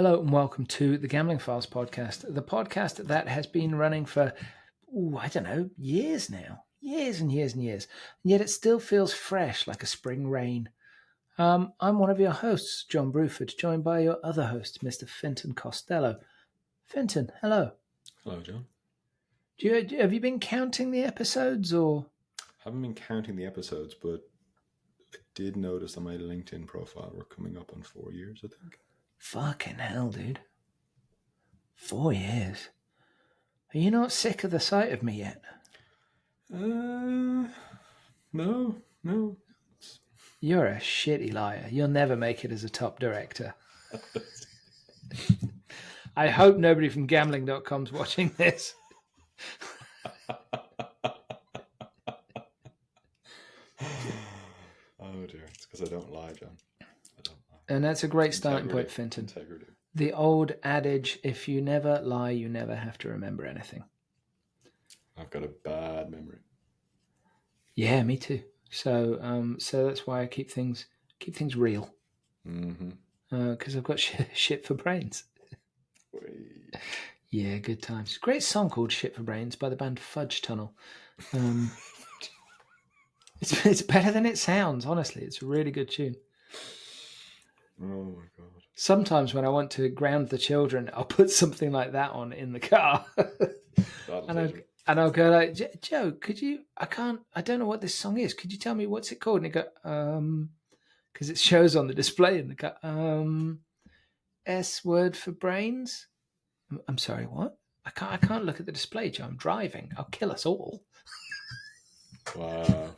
Hello and welcome to the Gambling Files podcast, the podcast that has been running for, years now. Years and years and years. And yet it still feels fresh like a spring rain. I'm one of your hosts, John Bruford, joined by your other host, Mr. Fintan Costello. Fintan, hello. Hello, John. Have you been counting the episodes or? I haven't been counting the episodes, but I did notice on my LinkedIn profile we're coming up on 4 years, I think. Fucking hell, dude. 4 years. Are you not sick of the sight of me yet? No. You're a shitty liar. You'll never make it as a top director. I hope nobody from gambling.com's watching this. Oh dear, it's because I don't lie, John. I don't lie. And that's a great starting point, Fintan. Integrity. The old adage, if you never lie, you never have to remember anything. I've got a bad memory. Yeah, me too. So that's why I keep things real. Because I've got shit for brains. Wait. Yeah, good times. Great song called "Shit for Brains" by the band Fudge Tunnel. It's better than it sounds. Honestly, it's a really good tune. Oh my god. Sometimes when I want to ground the children, I'll put something like that on in the car. And I'll go like, Joe, could you, I don't know what this song is. Could you tell me what's it called? And he go, because it shows on the display in the car, S word for brains. I'm sorry, what? I can't look at the display, Joe. I'm driving. I'll kill us all. Wow.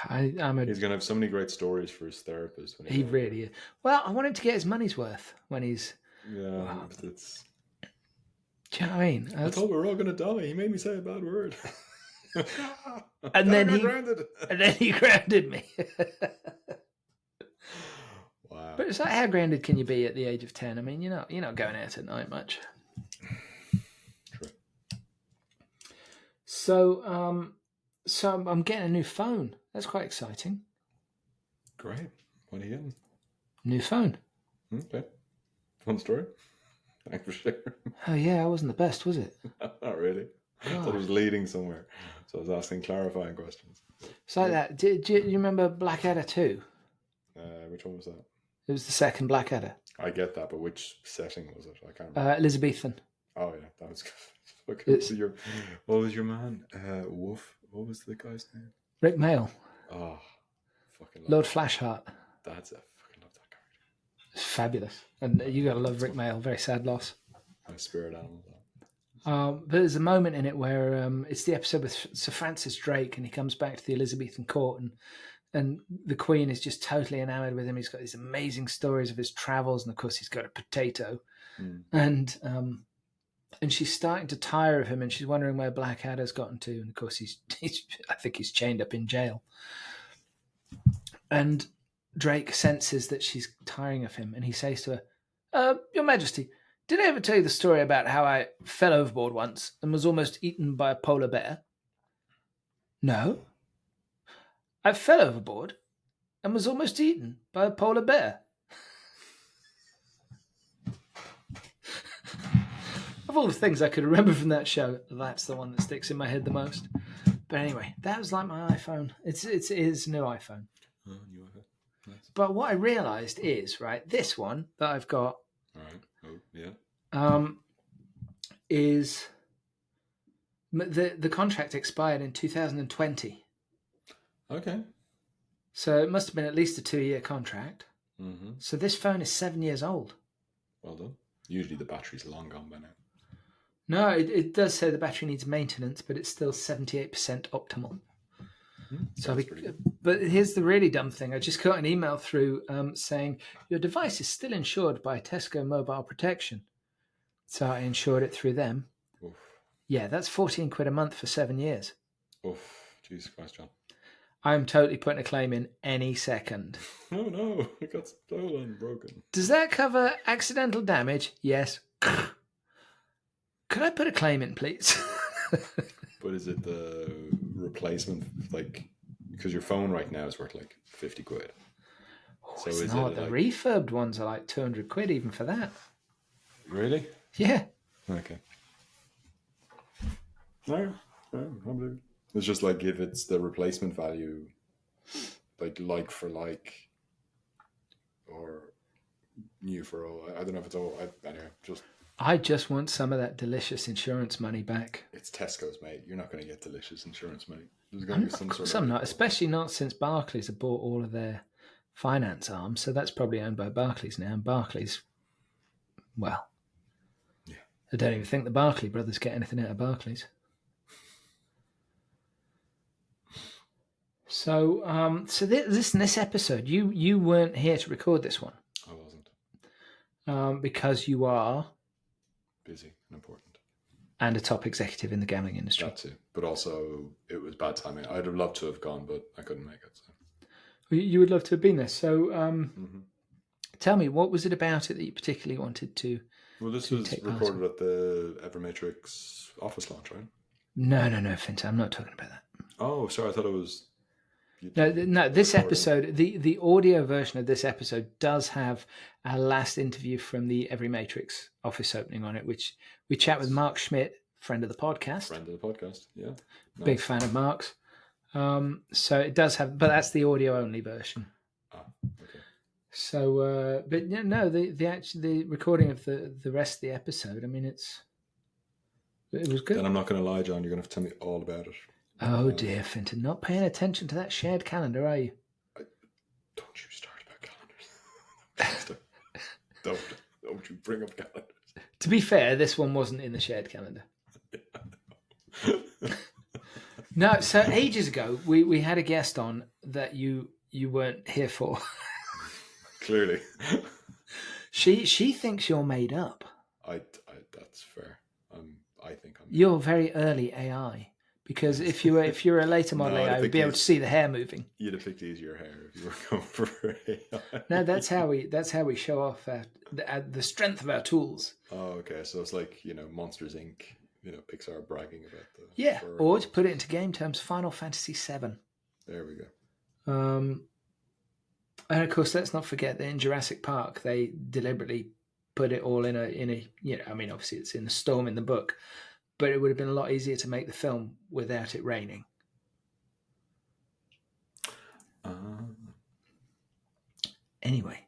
He's going to have so many great stories for his therapist. He really is. Well, I want him to get his money's worth when he's... Yeah, wow. it's... Do you know what I mean? I thought we were all going to die. He made me say a bad word. and then he grounded me. Wow. But it's like, how grounded can you be at the age of 10? I mean, you're not going out at night much. True. So I'm getting a new phone. That's quite exciting. Great. What are you getting? New phone. Okay. Fun story. Thanks for sharing. Oh yeah, it wasn't the best, was it? Not really. I thought it was leading somewhere. So I was asking clarifying questions. It's like that. Do you remember Blackadder 2? Which one was that? It was the second Blackadder. I get that, but which setting was it? I can't remember. Elizabethan. Oh yeah, that was good. What was your man? Wolf. What was the guy's name? Rick Mail. Oh, fucking Lord Flashheart. That's a fucking love that character. It's fabulous, and you gotta love Rick Mail. Very sad loss. My spirit animal. But there's a moment in it where it's the episode with Sir Francis Drake, and he comes back to the Elizabethan court, and the Queen is just totally enamored with him. He's got these amazing stories of his travels, and of course he's got a potato, and she's starting to tire of him, and she's wondering where Blackadder's gotten to, and of course I think he's chained up in jail, and Drake senses that she's tiring of him, and he says to her, "Your Majesty, did I ever tell you the story about how I fell overboard once and was almost eaten by a polar bear?" "No. I fell overboard and was almost eaten by a polar bear." Of all the things I could remember from that show, that's the one that sticks in my head the most. But anyway, that was like my iPhone. It is a new iPhone. Oh, new iPhone. Nice. But what I realised is, right, this one that I've got, all right. Oh, yeah. Is the contract expired in 2020. Okay. So it must have been at least a 2-year contract. Mm-hmm. So this phone is 7 years old. Well done. Usually the battery's long gone by now. No, it does say the battery needs maintenance, but it's still 78% optimal. Mm-hmm. But here's the really dumb thing. I just got an email through saying, your device is still insured by Tesco Mobile Protection. So I insured it through them. Oof. Yeah, that's 14 quid a month for 7 years. Oof. Jesus Christ, John. I'm totally putting a claim in any second. Oh no, it got stolen, broken. Does that cover accidental damage? Yes. Could I put a claim in, please? But is it the replacement, like, because your phone right now is worth like 50 quid. So it's is not. it The like refurbed ones are like 200 quid even for that. really? Yeah. Okay. No, I believe it. It's just like if it's the replacement value, like for like, or new for all. I don't know if it's all. Anyway, just I just want some of that delicious insurance money back. it's Tesco's, mate. You're not going to get delicious insurance, mate. There's going I'm to be not, some of sort course of I'm not, loophole. especially not since Barclays have bought all of their finance arms. So that's probably owned by Barclays now. And Barclays, well, Yeah. I don't even think the Barclay brothers get anything out of Barclays. So, this episode, you weren't here to record this one. I wasn't. Because you are Busy and important. and a top executive in the gambling industry. That too. But also, it was bad timing. I'd have loved to have gone, but I couldn't make it. So. You would love to have been there. So, Mm-hmm. tell me, what was it about it that you particularly wanted to? Well, this was recorded at the EveryMatrix office launch, right? No, Fintan, I'm not talking about that. Oh, sorry. I thought it was. No. This episode, the audio version of this episode does have our last interview from the EveryMatrix office opening on it, which we chat with Mark Schmidt, friend of the podcast. Friend of the podcast, yeah. Nice. Big fan of Mark's. So it does have, but that's the audio only version. Ah, okay. So, but no, the recording of the rest of the episode. I mean, it was good. Then I'm not going to lie, John. You're going to have to tell me all about it. Oh dear, Fintan, not paying attention to that shared calendar, are you? Don't you start about calendars. don't you bring up calendars. To be fair, this one wasn't in the shared calendar. No, so ages ago we had a guest on that you weren't here for. Clearly. She thinks you're made up. I that's fair. I think I'm. You're very early AI. Because if you were a later model AI, you'd be able to see the hair moving. You'd have picked easier hair if you were going for AI. No, that's how we show off the strength of our tools. Oh, okay. So it's like Monsters Inc. Pixar bragging about the or to put it into game terms, Final Fantasy VII. There we go. And of course, let's not forget that in Jurassic Park they deliberately put it all in a I mean, obviously it's in the storm in the book. But it would have been a lot easier to make the film without it raining. Anyway.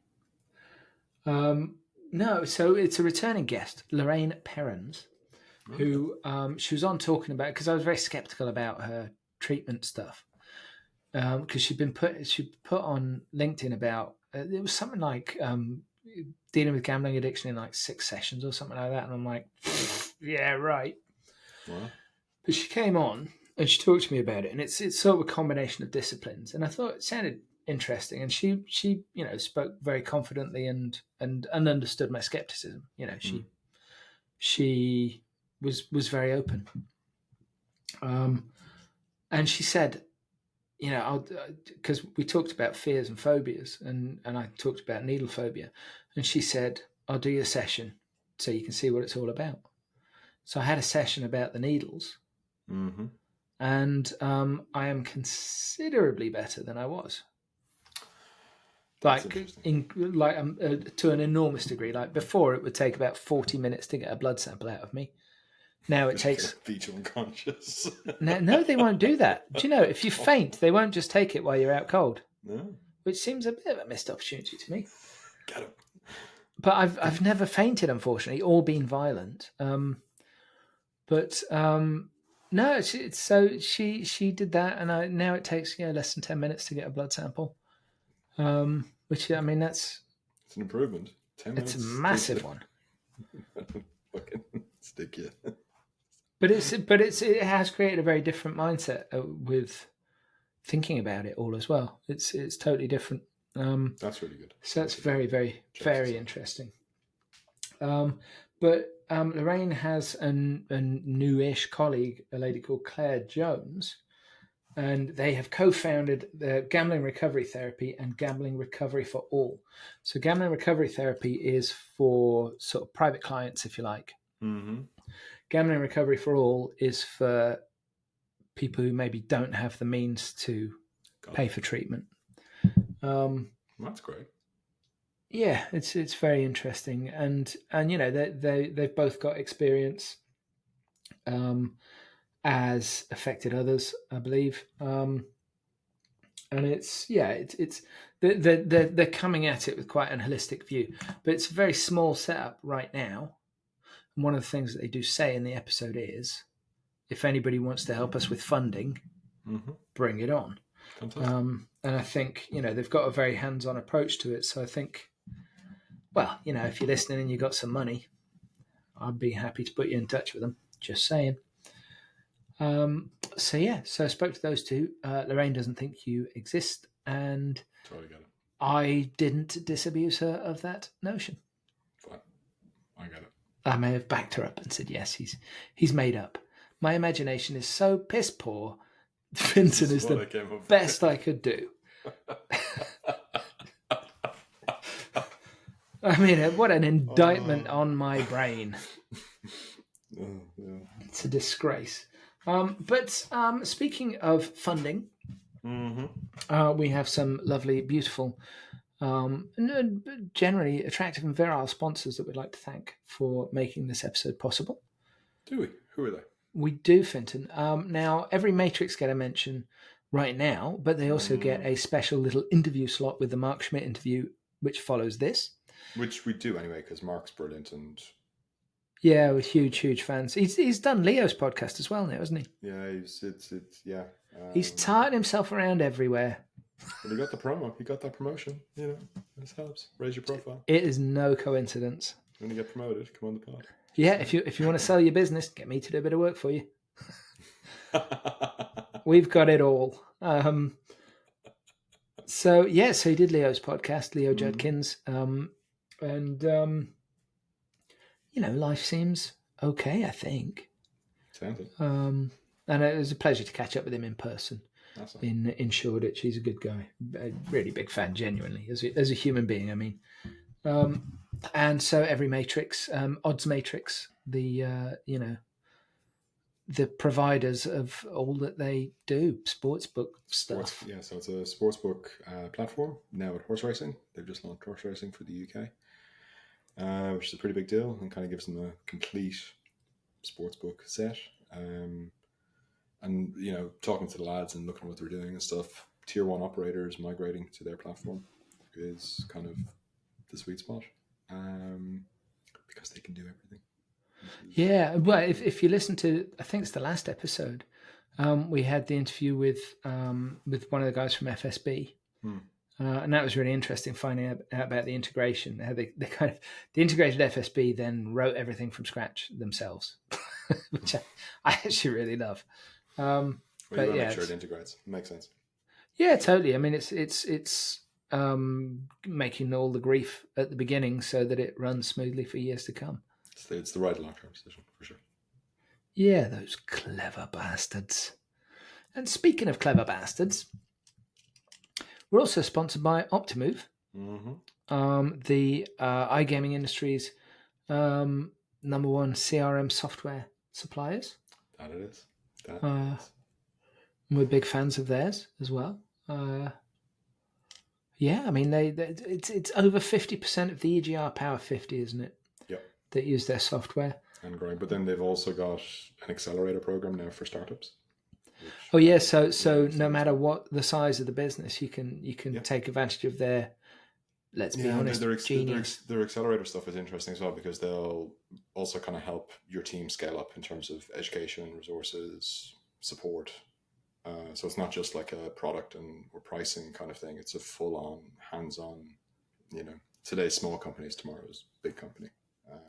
No, so it's a returning guest, Lorraine Perrons, who she was on talking about, because I was very skeptical about her treatment stuff. Because she put on LinkedIn about, it was something like dealing with gambling addiction in like 6 sessions or something like that. And I'm like, yeah, right. Wow. But she came on and she talked to me about it, and it's sort of a combination of disciplines, and I thought it sounded interesting. And she spoke very confidently and understood my skepticism. She was very open. And she said, because we talked about fears and phobias, and I talked about needle phobia, and she said, I'll do your session so you can see what it's all about. So I had a session about the needles, and I am considerably better than I was. To an enormous degree. Like before, it would take about 40 minutes to get a blood sample out of me. Now it takes. Beat you unconscious. No, they won't do that. Do you know, if you faint, they won't just take it while you're out cold. No. Which seems a bit of a missed opportunity to me. Get him. But I've never fainted, unfortunately, or been violent. No, so she did that, and now it takes less than 10 minutes to get a blood sample. Which, I mean, it's an improvement. 10 minutes. It's a massive one. Fucking stick you. But it has created a very different mindset with thinking about it all as well. It's totally different. That's really good. So that's very, very, very interesting. But Lorraine has a newish colleague, a lady called Claire Jones, and they have co-founded the Gambling Recovery Therapy and Gambling Recovery for All. So Gambling Recovery Therapy is for sort of private clients, if you like. Mm-hmm. Gambling Recovery for All is for people who maybe don't have the means to pay for treatment. That's great. yeah, it's very interesting, and you know they've both got experience as affected others, I believe. And it's they're coming at it with quite an holistic view, but it's a very small setup right now. And one of the things that they do say in the episode is, if anybody wants to help us with funding, bring it on. Fantastic. And I think they've got a very hands-on approach to it. So I think, well, if you're listening and you got some money, I'd be happy to put you in touch with them. Just saying. So I spoke to those two. Lorraine doesn't think you exist, and Totally get it. I didn't disabuse her of that notion. Fine. I get it. I may have backed her up and said, yes, he's made up. My imagination is so piss poor. Fintan is the best I could do. I mean, what an indictment on my brain. Yeah. It's a disgrace. But speaking of funding, we have some lovely, beautiful, generally attractive and virile sponsors that we'd like to thank for making this episode possible. Do we? Who are they? We do, Fintan. Now, EveryMatrix get a mention right now, but they also get a special little interview slot with the Mark Schmidt interview, which follows this. Which we do anyway, because Mark's brilliant and... Yeah, we're huge fans. He's done Leo's podcast as well now, hasn't he? Yeah, he's tarting himself around everywhere. But he got the promo. He got that promotion. This helps. Raise your profile. It is no coincidence. When you get promoted, come on the pod. Yeah, if you want to sell your business, get me to do a bit of work for you. We've got it all. So he did Leo's podcast, Leo Judkins, and life seems okay, I think. Sounds it. And it was a pleasure to catch up with him in person in Shoreditch. He's a good guy, a really big fan, genuinely, as a human being. I mean, and so EveryMatrix, Odds Matrix, the providers of all that they do, sportsbook stuff. So it's a sportsbook platform now at horse racing. They've just launched horse racing for the UK. Which is a pretty big deal and kind of gives them a complete sportsbook set. And talking to the lads and looking at what they're doing and stuff, tier 1 operators migrating to their platform is kind of the sweet spot, because they can do everything. Yeah, well, if you listen to, I think it's the last episode, we had the interview with one of the guys from FSB. And that was really interesting, finding out about the integration. How they kind of the integrated FSB then wrote everything from scratch themselves, which I actually really love. But make sure it integrates. It makes sense. Yeah, totally. I mean, it's making all the grief at the beginning so that it runs smoothly for years to come. It's the right long-term decision for sure. Yeah, those clever bastards. And speaking of clever bastards, we're also sponsored by Optimove, the iGaming industry's number one CRM software suppliers. That it is. We're big fans of theirs as well. Yeah, I mean, it's over 50% of the EGR Power 50, isn't it? Yep. That use their software. And growing. But then they've also got an accelerator program now for startups. Oh yeah, so no matter what the size of the business, you can take advantage of their, let's be honest, genius. Their accelerator stuff is interesting as well, because they'll also kind of help your team scale up in terms of education, resources, support. So it's not just like a product or pricing kind of thing. It's a full-on, hands-on, today's small companies, tomorrow's big company.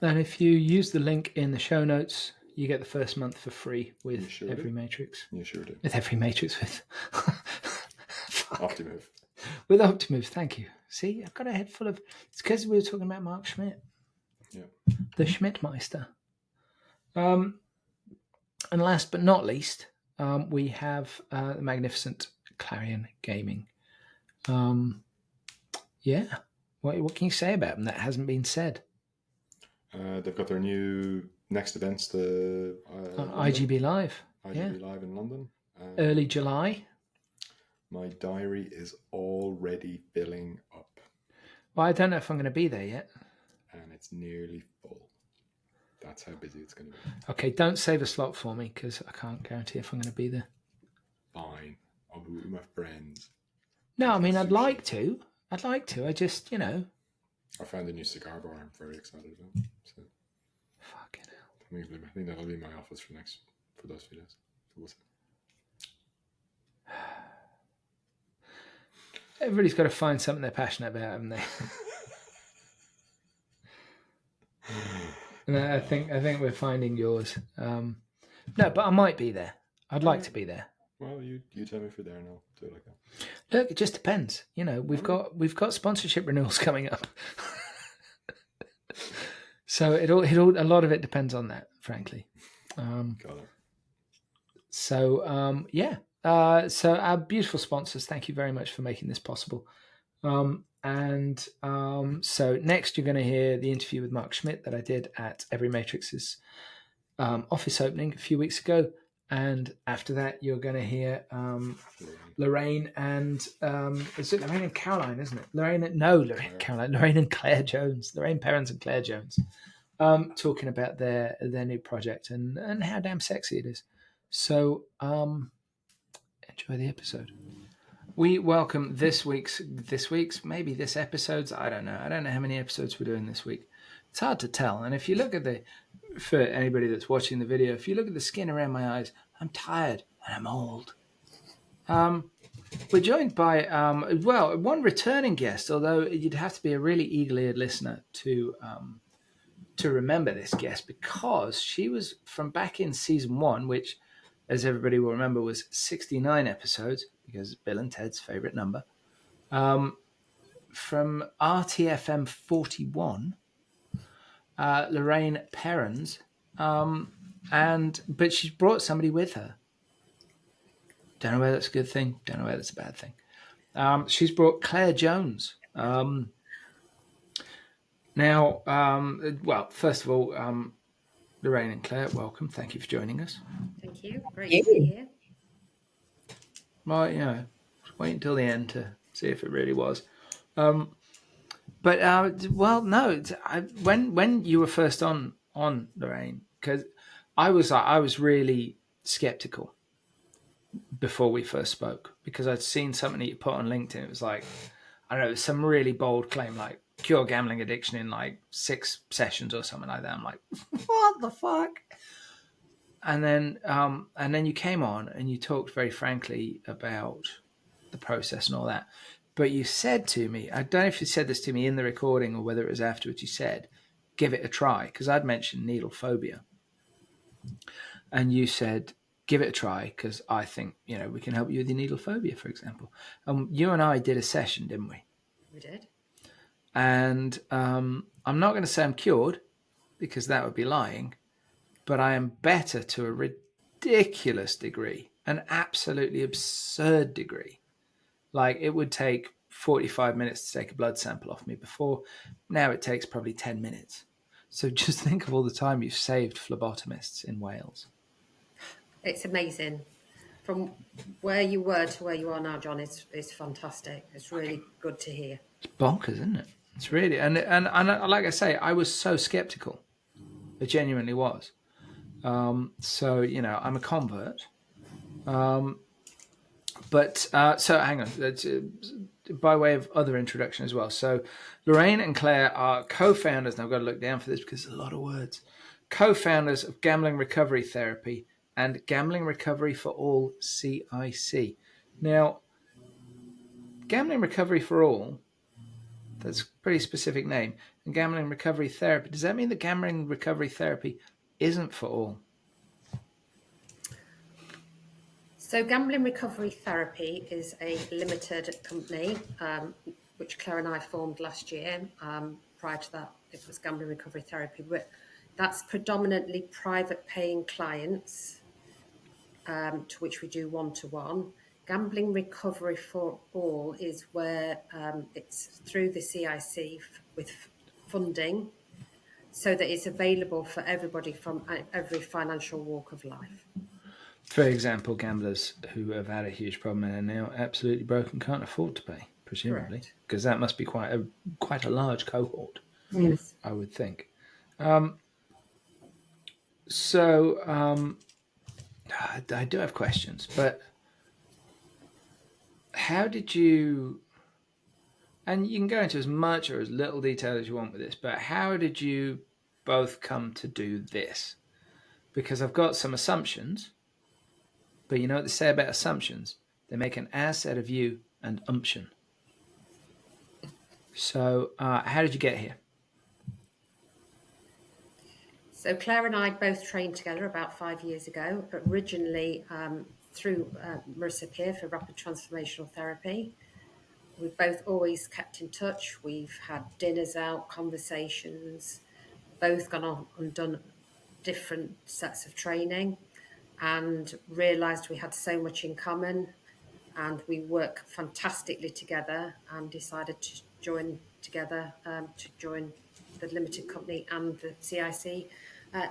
And if you use the link in the show notes, you get the first month for free with EveryMatrix. You sure do. With EveryMatrix, with Optimove. With Optimove, thank you. See, I've got a head full of... It's because we were talking about Mark Schmidt. Yeah. The Schmidtmeister. And last but not least, we have the magnificent Clarion Gaming. Yeah. What can you say about them that hasn't been said? They've got their new next events, the IGB Live. IGB Live in London. Early July. My diary is already filling up. Well, I don't know if I'm going to be there yet. And it's nearly full. That's how busy it's going to be. Okay, don't save a slot for me because I can't guarantee if I'm going to be there. Fine. I'll be with my friends. No, I mean, Sushi. I'd like to. I just, I found a new cigar bar I'm very excited about. So. Fucking hell. I think that'll be my office for those few days. So we'll see. Everybody's got to find something they're passionate about, haven't they? And I think we're finding yours. No, but I might be there. I'd like to be there. Well, you tell me if you're there and I'll do it like that. Look, it just depends. We've got sponsorship renewals coming up. So a lot of it depends on that, frankly. Got it. So yeah. So our beautiful sponsors, thank you very much for making this possible. So next you're going to hear the interview with Mark Schmidt that I did at EveryMatrix's office opening a few weeks ago. And after that, you're going to hear Lorraine and is it Lorraine and Caroline, isn't it? Lorraine and Claire Jones, Lorraine Perrons and Claire Jones, talking about their new project and how damn sexy it is. So enjoy the episode. We welcome this week's, maybe this episode's, I don't know how many episodes we're doing this week. It's hard to tell. And if you look at for anybody that's watching the video, if you look at the skin around my eyes, I'm tired and I'm old. We're joined by, one returning guest, although you'd have to be a really eagle-eared listener to remember this guest because she was from back in season 1, which, as everybody will remember, was 69 episodes because it's Bill and Ted's favorite number. From RTFM 41, Lorraine Perrons, but she's brought somebody with her. Don't know whether that's a good thing. Don't know whether it's a bad thing. She's brought Claire Jones. First of all, Lorraine and Claire, welcome. Thank you for joining us. Thank you. Great to be here. Well, wait until the end to see if it really was. When you were first on Lorraine, because I was really skeptical before we first spoke because I'd seen something that you put on LinkedIn. It was like, I don't know, some really bold claim like cure gambling addiction in like 6 sessions or something like that. I'm like, what the fuck? And then you came on and you talked very frankly about the process and all that. But you said to me, I don't know if you said this to me in the recording or whether it was afterwards, you said, give it a try. Because I'd mentioned needle phobia. And you said, give it a try because I think, we can help you with your needle phobia, for example. You and I did a session, didn't we? We did. And I'm not going to say I'm cured because that would be lying. But I am better to a ridiculous degree, an absolutely absurd degree. Like it would take 45 minutes to take a blood sample off me before. Now it takes probably 10 minutes. So just think of all the time you've saved phlebotomists in Wales. It's amazing. From where you were to where you are now, John, it's fantastic. It's really good to hear. It's bonkers, isn't it? It's really, and like I say, I was so skeptical. It genuinely was. So, I'm a convert. So hang on. That's, by way of other introduction as well. So Lorraine and Claire are co-founders, and I've got to look down for this because there's a lot of words. Co-founders of Gambling Recovery Therapy and Gambling Recovery for All CIC. Now, Gambling Recovery for All, that's a pretty specific name. And Gambling Recovery Therapy, does that mean that Gambling Recovery Therapy isn't for all? So Gambling Recovery Therapy is a limited company, which Claire and I formed last year. Prior to that, it was Gambling Recovery Therapy. But that's predominantly private paying clients, to which we do one-to-one. Gambling Recovery for All is where it's through the CIC with funding, so that it's available for everybody from every financial walk of life. For example, gamblers who have had a huge problem and are now absolutely broken, can't afford to pay presumably, because that must be quite a large cohort. Yes. I would think. I do have questions, but how did you? And you can go into as much or as little detail as you want with this, but how did you both come to do this? Because I've got some assumptions, but you know what they say about assumptions? They make an ass out of you and umption. So, how did you get here? So Claire and I both trained together about 5 years ago, but originally through Marissa Peer for Rapid Transformational Therapy. We've both always kept in touch. We've had dinners out, conversations, both gone on and done different sets of training, and realised we had so much in common, and we work fantastically together, and decided to join together to join the limited company and the CIC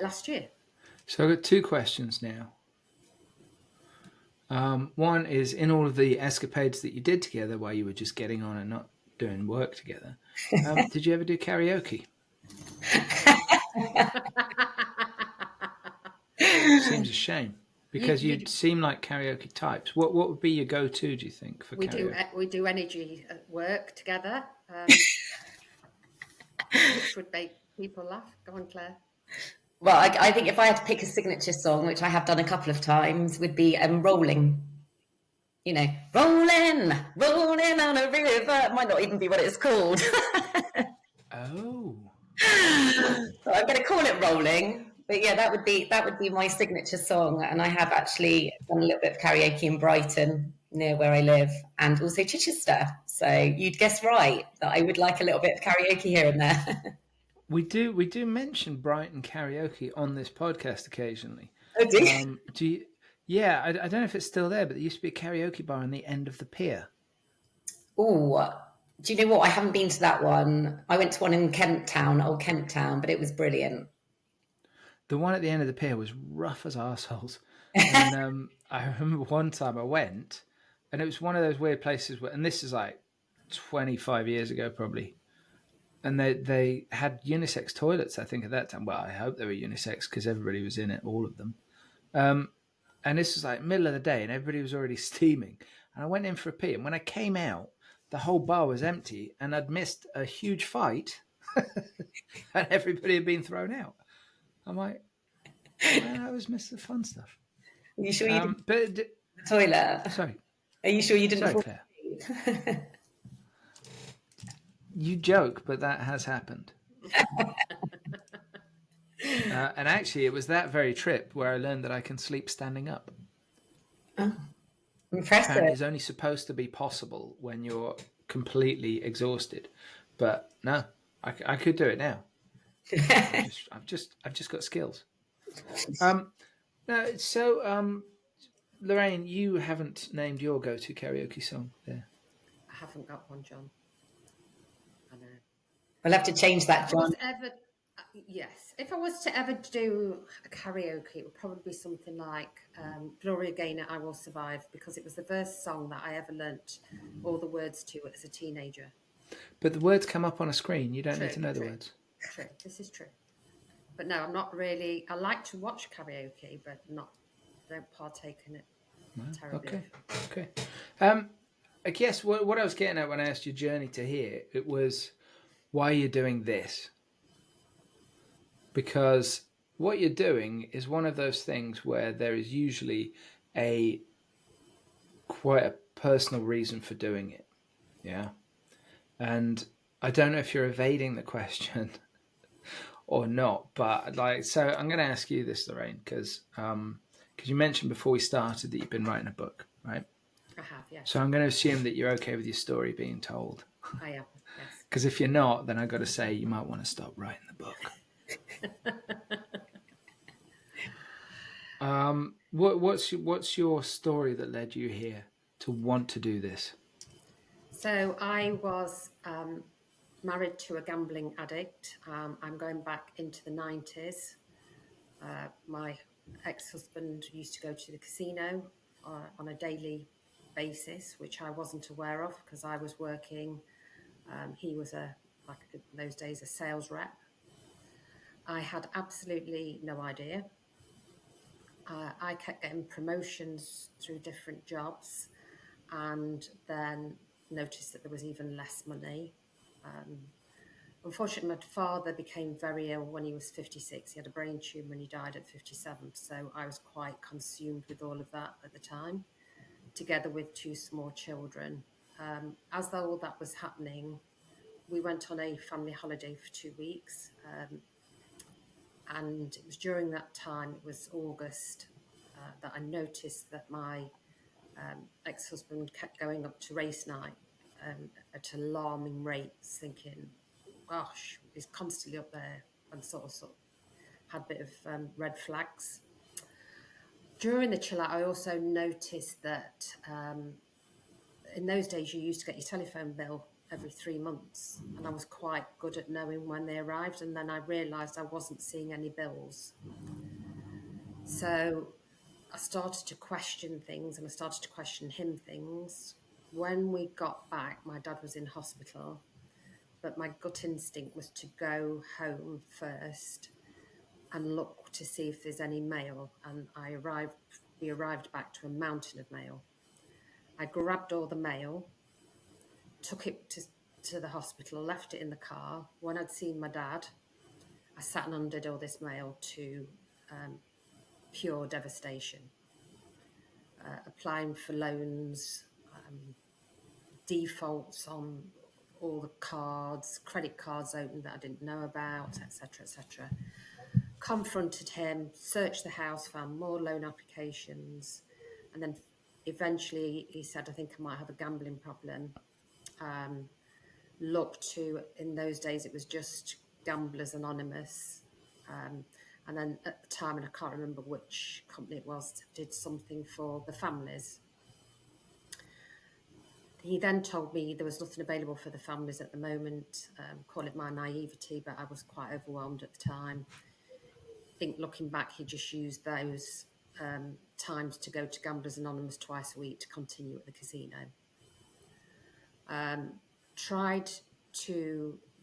last year. So I've got two questions now. One is, in all of the escapades that you did together while you were just getting on and not doing work together, did you ever do karaoke? Seems a shame, because you seem like karaoke types. What would be your go-to, do you think, for karaoke? We do energy at work together, which would make people laugh. Go on, Claire. Well, I think if I had to pick a signature song, which I have done a couple of times, would be Rolling. You know, rolling on a river. It might not even be what it's called. Oh. So I'm going to call it Rolling. But yeah, that would be my signature song. And I have actually done a little bit of karaoke in Brighton, near where I live, and also Chichester. So you'd guess right that I would like a little bit of karaoke here and there. We do mention Brighton karaoke on this podcast occasionally. Oh, do you? Yeah, I don't know if it's still there, but there used to be a karaoke bar on the end of the pier. Oh, do you know what? I haven't been to that one. I went to one in Old Kent Town, but it was brilliant. The one at the end of the pier was rough as arseholes. And I remember one time I went, and it was one of those weird places where, and this is like 25 years ago probably, and they had unisex toilets, I think, at that time. Well, I hope they were unisex because everybody was in it, all of them. And this was like middle of the day, and everybody was already steaming. And I went in for a pee, and when I came out, the whole bar was empty, and I'd missed a huge fight, and everybody had been thrown out. I'm like, I always miss the fun stuff. Are you sure you didn't but the toilet? Sorry. Are you sure you didn't? Sorry, Claire. You joke, but that has happened. And actually, it was that very trip where I learned that I can sleep standing up. Oh, impressive. Apparently, it's only supposed to be possible when you're completely exhausted. But no, I could do it now. I've just got skills. Lorraine, you haven't named your go-to karaoke song there. I haven't got one, John. I know. We'll have to change that, John. Yes. If I was to ever do a karaoke, it would probably be something like Gloria Gaynor, I Will Survive, because it was the first song that I ever learnt all the words to as a teenager. But the words come up on a screen. You don't need to know the words. True. This is true. But no, I'm not really... I like to watch karaoke, but don't partake in it terribly. Okay. I guess what I was getting at when I asked your journey to here, it was why you're doing this. Because what you're doing is one of those things where there is usually quite a personal reason for doing it. Yeah. And I don't know if you're evading the question or not, but so I'm going to ask you this, Lorraine, because you mentioned before we started that you've been writing a book, right? I have, yes. So I'm going to assume that you're okay with your story being told. I am, yes. Because if you're not, then I've got to say you might want to stop writing the book. What's your story that led you here to want to do this? So I was married to a gambling addict. I'm going back into the 90s. My ex-husband used to go to the casino on a daily basis, which I wasn't aware of because I was working. He was in those days, a sales rep. I had absolutely no idea. I kept getting promotions through different jobs, and then noticed that there was even less money. Unfortunately, my father became very ill when he was 56. He had a brain tumour and he died at 57. So I was quite consumed with all of that at the time, together with 2 small children. As though all that was happening, we went on a family holiday for 2 weeks. And it was during that time, it was August, that I noticed that my ex-husband kept going up to race night at alarming rates, thinking, gosh, he's constantly up there, and sort of had a bit of red flags. During the chill out, I also noticed that in those days you used to get your telephone bill every 3 months, and I was quite good at knowing when they arrived, and then I realised I wasn't seeing any bills. So I started to question things, and I started to question him things. When we got back, my dad was in hospital, but my gut instinct was to go home first and look to see if there's any mail. And we arrived back to a mountain of mail. I grabbed all the mail, took it to the hospital, left it in the car. When I'd seen my dad, I sat and undid all this mail to pure devastation. Applying for loans, defaults on all the cards, credit cards open that I didn't know about, etc., etc. Confronted him, searched the house, found more loan applications, and then eventually he said, I think I might have a gambling problem. Looked to, in those days, it was just Gamblers Anonymous. And then at the time, and I can't remember which company it was, did something for the families. He then told me there was nothing available for the families at the moment. Call it my naivety, but I was quite overwhelmed at the time. I think looking back, he just used those times to go to Gamblers Anonymous twice a week to continue at the casino.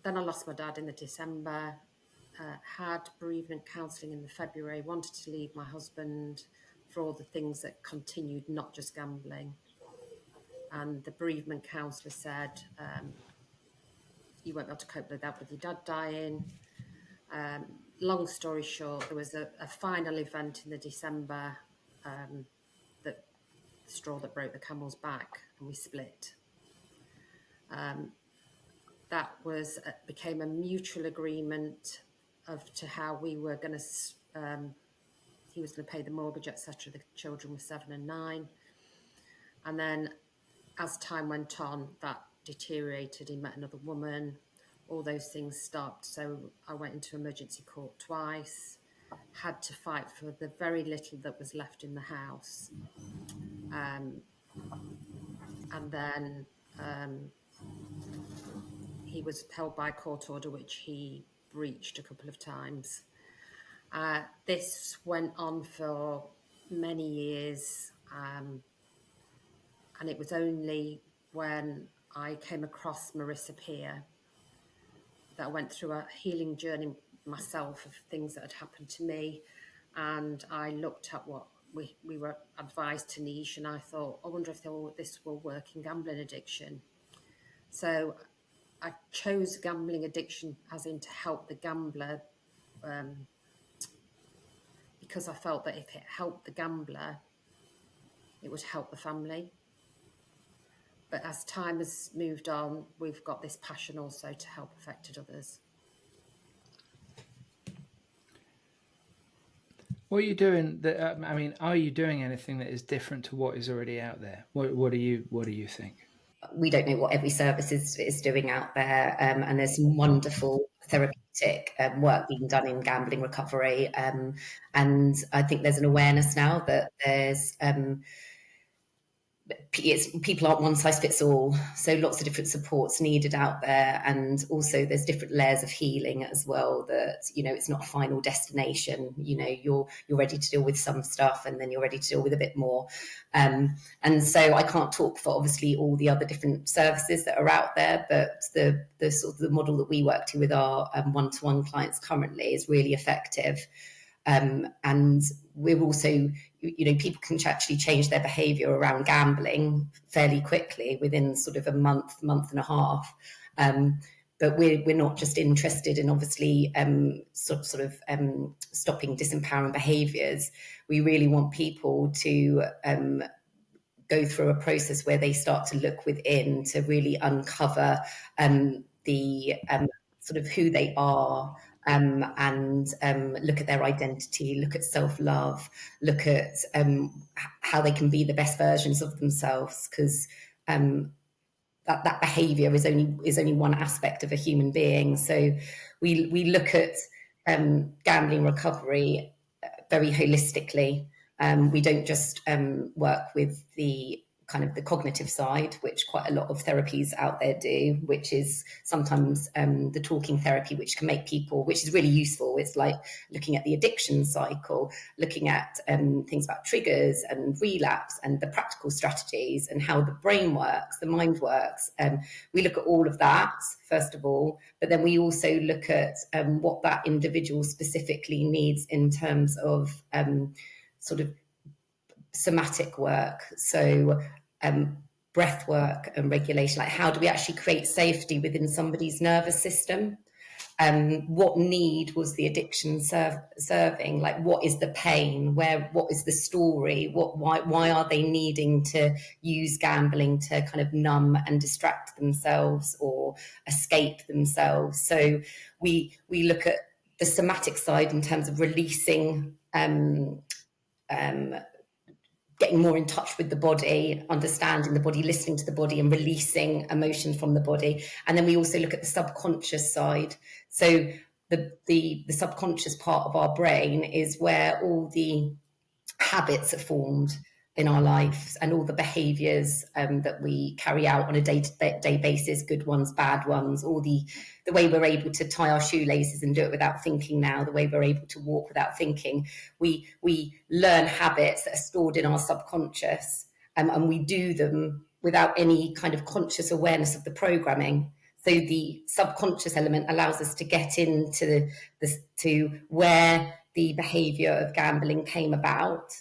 Then I lost my dad in the December, had bereavement counselling in the February, wanted to leave my husband for all the things that continued, not just gambling. And the bereavement counsellor said, you won't be able to cope with that with your dad dying. Long story short, there was a final event in the December, the straw that broke the camel's back, and we split. That became a mutual agreement to how we were going to, he was going to pay the mortgage, etc. The children were 7 and 9. And then as time went on, that deteriorated. He met another woman. All those things stopped. So I went into emergency court twice, had to fight for the very little that was left in the house. And then he was held by a court order, which he breached a couple of times. This went on for many years. And it was only when I came across Marissa Peer that I went through a healing journey myself of things that had happened to me. And I looked at what we were advised to niche, and I thought, I wonder if this will work in gambling addiction. So I chose gambling addiction as in to help the gambler, because I felt that if it helped the gambler, it would help the family. But as time has moved on, we've got this passion also to help affected others. What are you doing? Are you doing anything that is different to what is already out there? What do you think? We don't know what every service is doing out there, and there's some wonderful therapeutic work being done in gambling recovery, and I think there's an awareness now that there's people aren't one size fits all, so lots of different supports needed out there, and also there's different layers of healing as well, that it's not a final destination. You're ready to deal with some stuff, and then you're ready to deal with a bit more, and so I can't talk for obviously all the other different services that are out there, but the sort of the model that we work to with our one-to-one clients currently is really effective. And we're also, people can actually change their behaviour around gambling fairly quickly within sort of a month and a half. But we're not just interested in obviously stopping disempowering behaviours. We really want people to go through a process where they start to look within to really uncover the sort of who they are. And look at their identity, look at self-love, look at how they can be the best versions of themselves, because that behaviour is only one aspect of a human being. So we look at gambling recovery very holistically. We don't just work with the kind of the cognitive side, which quite a lot of therapies out there do, which is sometimes the talking therapy, which can make people, which is really useful. It's like looking at the addiction cycle, looking at things about triggers and relapse and the practical strategies and how the brain works, the mind works. We look at all of that, first of all, but then we also look at what that individual specifically needs in terms of sort of somatic work. So breath work and regulation, like how do we actually create safety within somebody's nervous system? What need was the addiction serving? Like, what is the pain? What is the story? Why are they needing to use gambling to kind of numb and distract themselves or escape themselves? So we look at the somatic side in terms of releasing getting more in touch with the body, understanding the body, listening to the body, and releasing emotions from the body. And then we also look at the subconscious side. So the subconscious part of our brain is where all the habits are formed in our lives and all the behaviours that we carry out on a day-to-day basis, good ones, bad ones, all the way we're able to tie our shoelaces and do it without thinking now, the way we're able to walk without thinking. We learn habits that are stored in our subconscious, and we do them without any kind of conscious awareness of the programming. So the subconscious element allows us to get into to where the behaviour of gambling came about.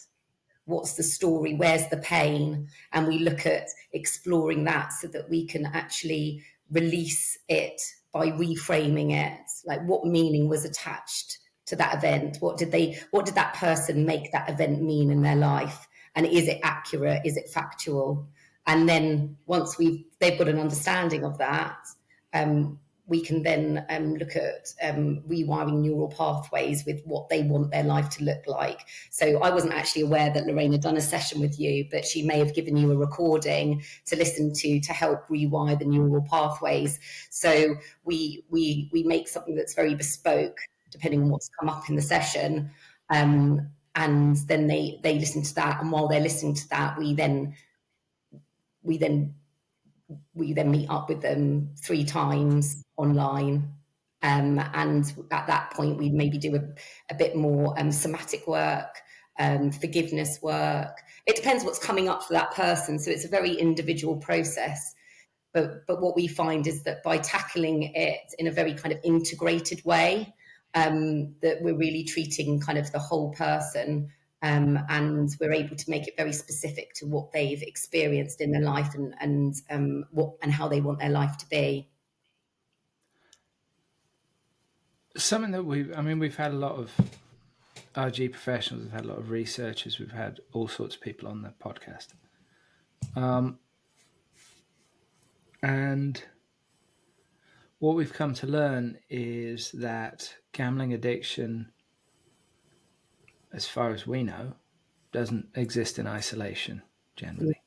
What's the story? Where's the pain? And we look at exploring that so that we can actually release it by reframing it. Like, what meaning was attached to that event? What did that person make that event mean in their life? And is it accurate? Is it factual? And then once they've got an understanding of that, we can then look at rewiring neural pathways with what they want their life to look like. So I wasn't actually aware that Lorraine had done a session with you, but she may have given you a recording to listen to help rewire the neural pathways. So we make something that's very bespoke, depending on what's come up in the session. And then they listen to that. And while they're listening to that, we then meet up with them 3 times online. And at that point, we maybe do a bit more somatic work, forgiveness work. It depends what's coming up for that person. So it's a very individual process. But what we find is that by tackling it in a very kind of integrated way, that we're really treating kind of the whole person. And we're able to make it very specific to what they've experienced in their life and how they want their life to be. Something that we've had a lot of RG professionals, we've had a lot of researchers, we've had all sorts of people on the podcast. And what we've come to learn is that gambling addiction, as far as we know, doesn't exist in isolation generally.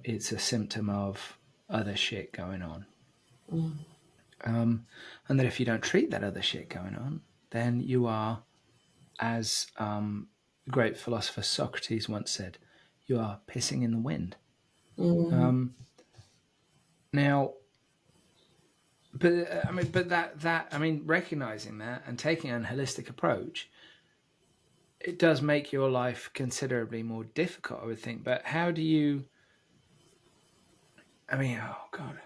It's a symptom of other shit going on. And that if you don't treat that other shit going on, then you are, as the great philosopher Socrates once said, you are pissing in the wind. Mm. Now, recognizing that and taking a holistic approach, it does make your life considerably more difficult, I would think. But how do you? Oh God,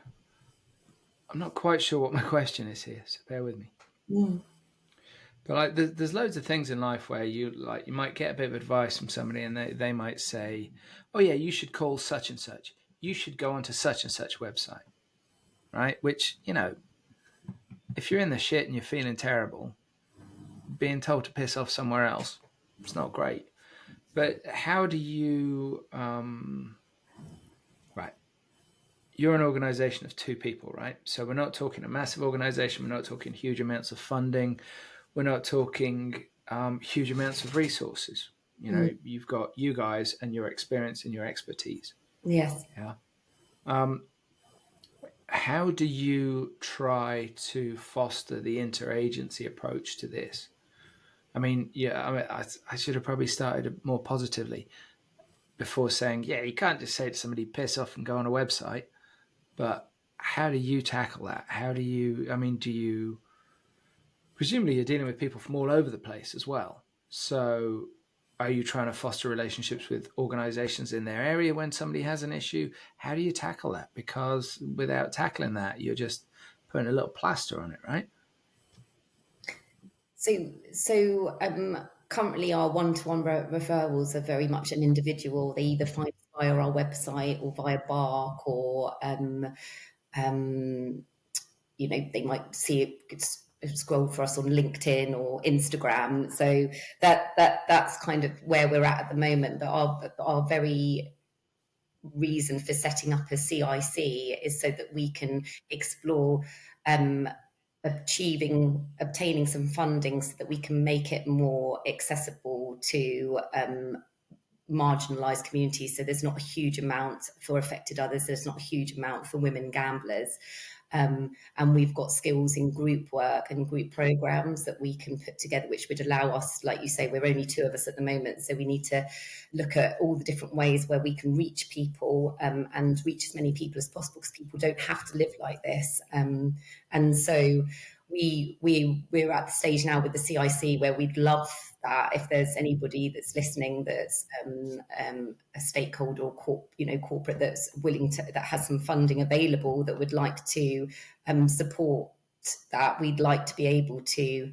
I'm not quite sure what my question is here, so bear with me. But like, there's loads of things in life where you might get a bit of advice from somebody, and they might say, "Oh yeah, you should call such and such. You should go onto such and such website." Right? Which, if you're in the shit and you're feeling terrible, being told to piss off somewhere else, it's not great. But how do you? Right. You're an organization of 2 people, right? So we're not talking a massive organization. We're not talking huge amounts of funding. We're not talking huge amounts of resources. You've got you guys and your experience and your expertise. Yes. Yeah. How do you try to foster the interagency approach to this? I should have probably started more positively before saying, yeah, you can't just say to somebody, piss off and go on a website. But how do you tackle that? How do you, presumably you're dealing with people from all over the place as well. So are you trying to foster relationships with organizations in their area when somebody has an issue? How do you tackle that? Because without tackling that, you're just putting a little plaster on it, right? So currently our one-to-one referrals are very much an individual. They either find us via our website or via Bark, or they might see it scroll for us on LinkedIn or Instagram. So that's kind of where we're at the moment. But our very reason for setting up a CIC is so that we can explore obtaining some funding so that we can make it more accessible to marginalised communities. So there's not a huge amount for affected others. There's not a huge amount for women gamblers. And we've got skills in group work and group programs that we can put together, which would allow us, like you say, we're only 2 of us at the moment. So we need to look at all the different ways where we can reach people and reach as many people as possible, because people don't have to live like this. And so we're at the stage now with the CIC where we'd love that if there's anybody that's listening that's a stakeholder or corporate that's willing to, that has some funding available, that would like to support that, we'd like to be able to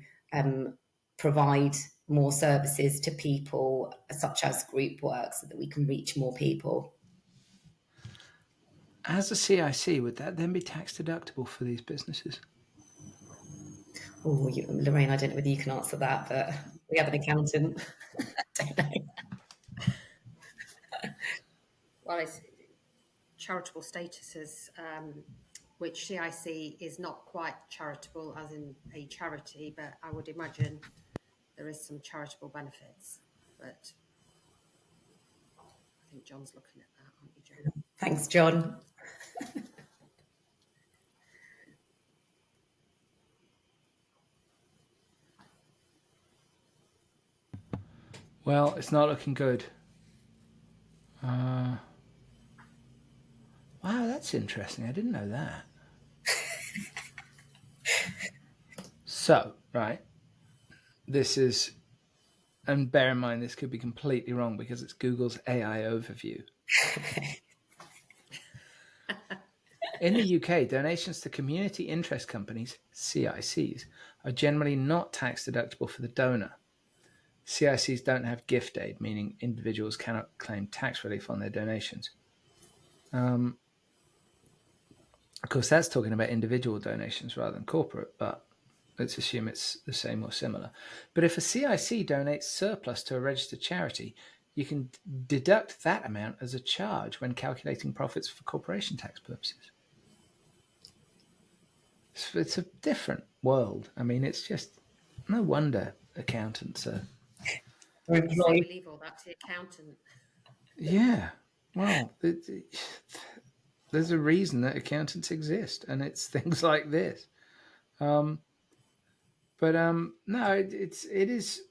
provide more services to people such as group work so that we can reach more people. As a CIC, would that then be tax deductible for these businesses? Oh, Lorraine, I don't know whether you can answer that, but we have an accountant. I don't know. Well, it's charitable statuses, which CIC is not quite charitable as in a charity, but I would imagine there is some charitable benefits. But I think John's looking at that, aren't you, John? Thanks, John. Well, it's not looking good. Wow, that's interesting. I didn't know that. So, right. This is, and bear in mind, this could be completely wrong because it's Google's AI overview. In the UK, donations to community interest companies, CICs, are generally not tax deductible for the donor. CICs don't have gift aid, meaning individuals cannot claim tax relief on their donations. Of course, that's talking about individual donations rather than corporate, but let's assume it's the same or similar. But if a CIC donates surplus to a registered charity, you can deduct that amount as a charge when calculating profits for corporation tax purposes. It's a different world. I mean, it's just no wonder accountants are... So leave all that to the accountant. Yeah, well, there's a reason that accountants exist, and it's things like this. No, it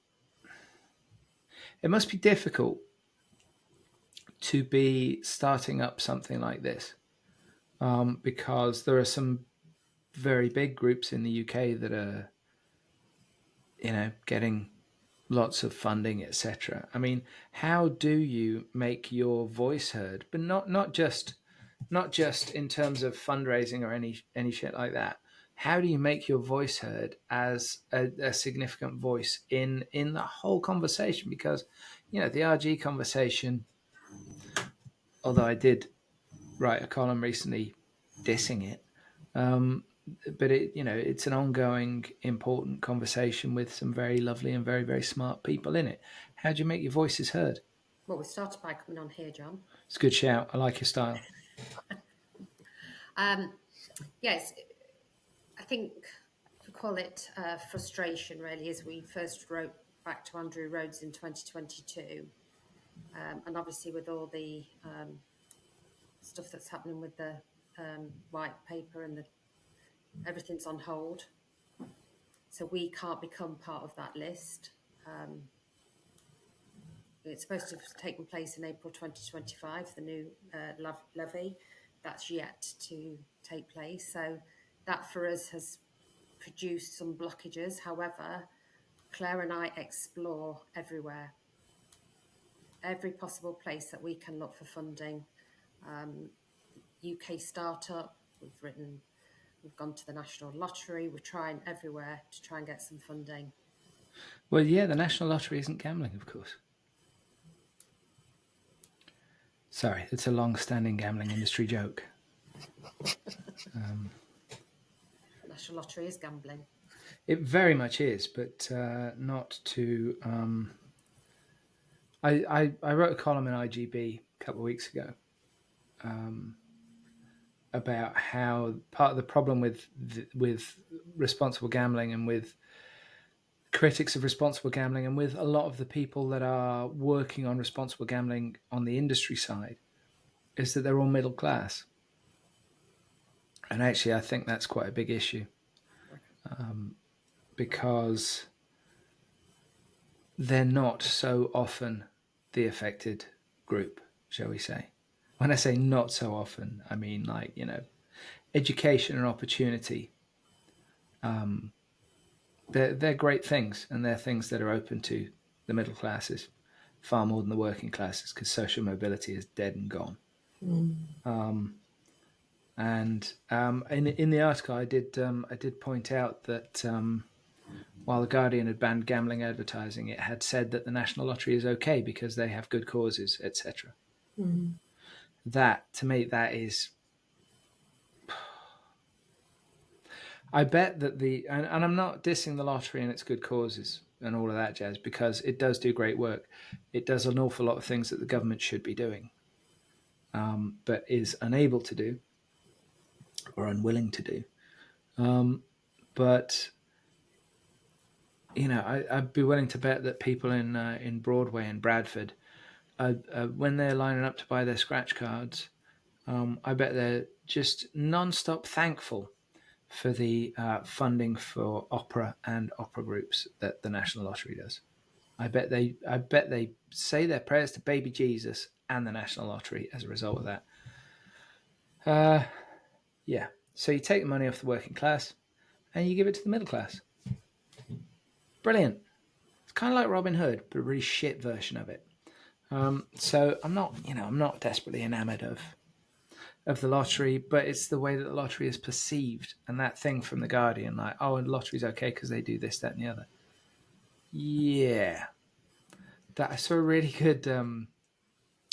must be difficult to be starting up something like this, because there are some very big groups in the UK that are, getting lots of funding, etc. I mean, how do you make your voice heard? But not just in terms of fundraising or any shit like that. How do you make your voice heard as a significant voice in the whole conversation? Because the RG conversation, although I did write a column recently dissing it, but it's an ongoing important conversation with some very lovely and very, very smart people in it. How do you make your voices heard? Well, we started by coming on here, Jon. It's a good shout. I like your style. Yes, I think we call it frustration, really, as we first wrote back to Andrew Rhodes in 2022. And obviously with all the stuff that's happening with the white paper and everything's on hold. So we can't become part of that list. It's supposed to have taken place in April 2025, the new levy. That's yet to take place. So that for us has produced some blockages. However, Claire and I explore everywhere, every possible place that we can look for funding. UK startup, we've gone to the National Lottery, we're trying everywhere to try and get some funding. Well, yeah, the National Lottery isn't gambling, of course. Sorry, it's a long-standing gambling industry joke. National Lottery is gambling. It very much is, but not to... I wrote a column in IGB a couple of weeks ago about how part of the problem with responsible gambling and with critics of responsible gambling and with a lot of the people that are working on responsible gambling on the industry side is that they're all middle class. And actually, I think that's quite a big issue because they're not so often the affected group, shall we say. When I say not so often, I mean education and opportunity. They're great things, and they're things that are open to the middle classes far more than the working classes because social mobility is dead and gone. In the article, I did point out that while the Guardian had banned gambling advertising, it had said that the National Lottery is okay because they have good causes, etc. That, to me, that is... I bet that and I'm not dissing the lottery and its good causes and all of that jazz because it does do great work. It does an awful lot of things that the government should be doing, but is unable to do or unwilling to do. But I'd be willing to bet that people in Broadway and Bradford, when they're lining up to buy their scratch cards, I bet they're just non-stop thankful for the funding for opera and opera groups that the National Lottery does. I bet they say their prayers to baby Jesus and the National Lottery as a result of that. Yeah. So you take the money off the working class and you give it to the middle class. Brilliant. It's kind of like Robin Hood, but a really shit version of it. So I'm not desperately enamored of the lottery, but it's the way that the lottery is perceived, and that thing from the Guardian, like, oh, the lottery's okay because they do this, that, and the other. Yeah, that I saw a really good, a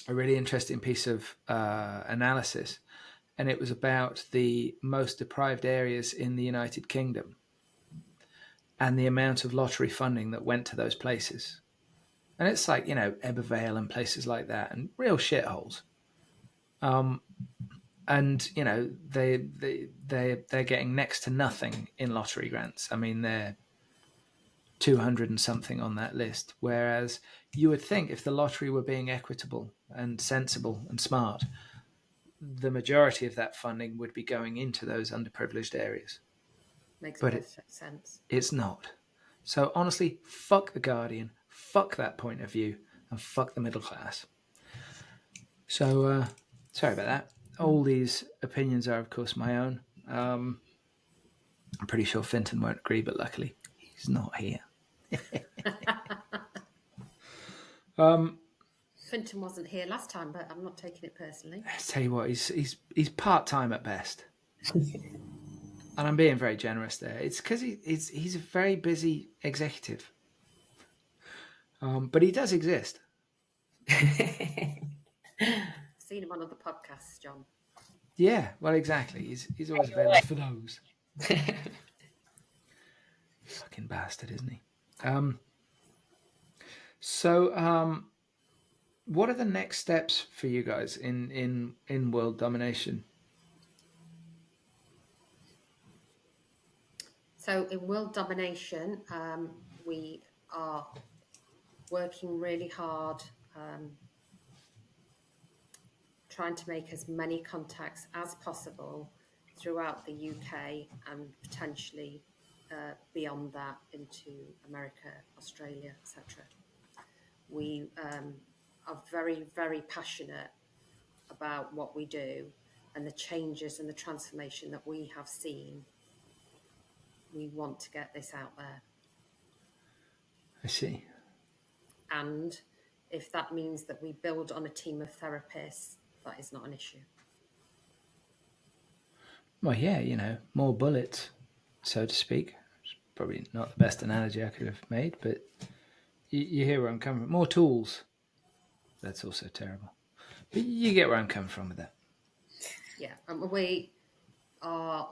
really interesting piece of analysis, and it was about the most deprived areas in the United Kingdom and the amount of lottery funding that went to those places. And it's like, Ebervale and places like that, and real shitholes. And they're getting next to nothing in lottery grants. I mean, they're 200 and something on that list. Whereas you would think if the lottery were being equitable and sensible and smart, the majority of that funding would be going into those underprivileged areas. Makes perfect sense. It's not. So honestly, fuck the Guardian, fuck that point of view, and fuck the middle class. So, sorry about that. All these opinions are, of course, my own. I'm pretty sure Fintan won't agree, but luckily he's not here. Fintan wasn't here last time, but I'm not taking it personally. I tell you what, he's part-time at best. And I'm being very generous there. It's because he's a very busy executive. But he does exist. I've seen him on other podcasts, Jon. Yeah, well, exactly. He's always available for those. Fucking bastard, isn't he? So, what are the next steps for you guys in world domination? So in world domination, we are working really hard, trying to make as many contacts as possible throughout the UK and potentially beyond that into America, Australia, etc. We are very, very passionate about what we do and the changes and the transformation that we have seen. We want to get this out there. I see. And if that means that we build on a team of therapists, that is not an issue. Well, yeah, more bullets, so to speak. It's probably not the best analogy I could have made, but you hear where I'm coming from. More tools. That's also terrible. But you get where I'm coming from with that. Yeah, and we are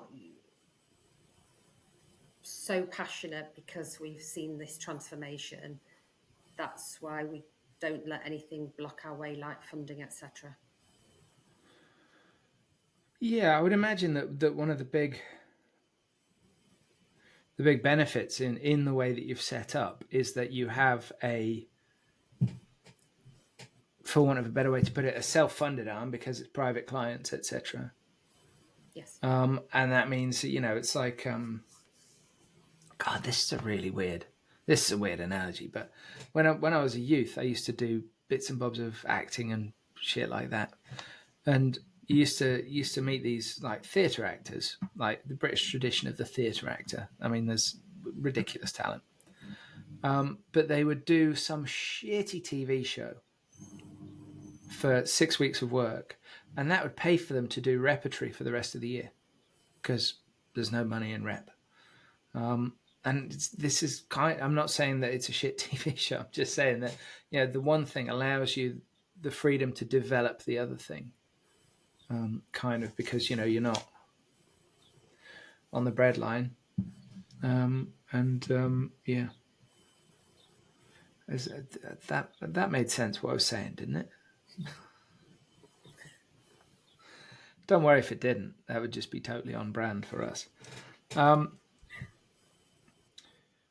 so passionate because we've seen this transformation. That's why we don't let anything block our way, like funding, etc. Yeah, I would imagine that one of the big benefits in the way that you've set up is that you have for want of a better way to put it, a self-funded arm because it's private clients, etc. Yes. And that means, it's like, God, this is a weird analogy, but when I was a youth, I used to do bits and bobs of acting and shit like that. And you used to meet these like theatre actors, like the British tradition of the theatre actor. I mean, there's ridiculous talent. But they would do some shitty TV show for 6 weeks of work, and that would pay for them to do repertory for the rest of the year because there's no money in rep. And this is I'm not saying that it's a shit TV show. I'm just saying that, the one thing allows you the freedom to develop the other thing, because, you're not on the breadline. Yeah. That made sense what I was saying, didn't it? Don't worry if it didn't. That would just be totally on brand for us.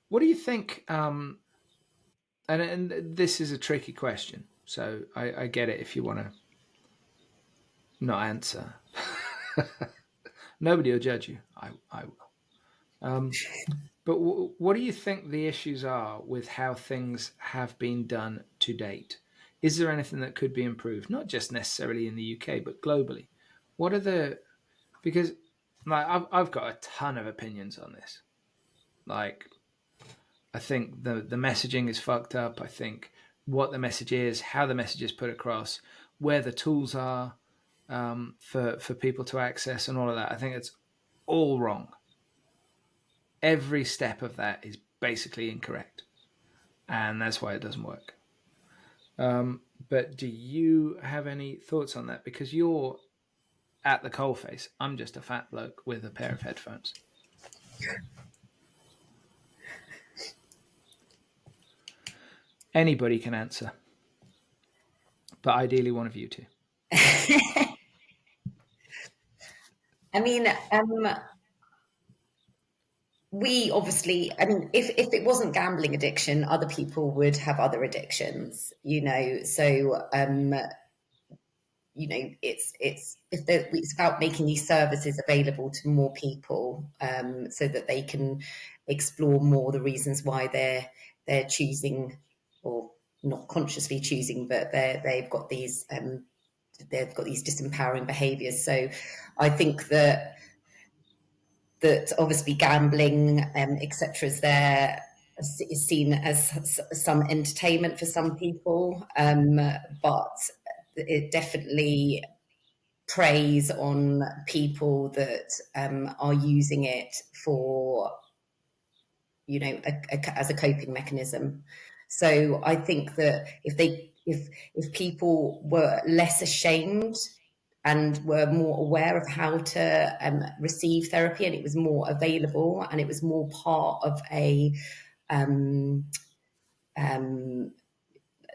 What do you think? And this is a tricky question, so I get it if you want to not answer. Nobody will judge you. I will. But what do you think the issues are with how things have been done to date? Is there anything that could be improved? Not just necessarily in the UK, but globally. What are because I've got a ton of opinions on this. Like, I think the messaging is fucked up. I think what the message is, how the message is put across, where the tools are for people to access and all of that. I think it's all wrong. Every step of that is basically incorrect. And that's why it doesn't work. But do you have any thoughts on that? Because you're at the coalface. I'm just a fat bloke with a pair of headphones. Anybody can answer. But ideally one of you two. I mean, we obviously, if it wasn't gambling addiction, other people would have other addictions, so it's about making these services available to more people, so that they can explore more the reasons why they're choosing, or not consciously choosing, but they've got these they've got these disempowering behaviours. So I think that obviously gambling, etc., is seen as some entertainment for some people, but it definitely preys on people that are using it for, as a coping mechanism. So I think that if people were less ashamed and were more aware of how to receive therapy, and it was more available, and it was more part of a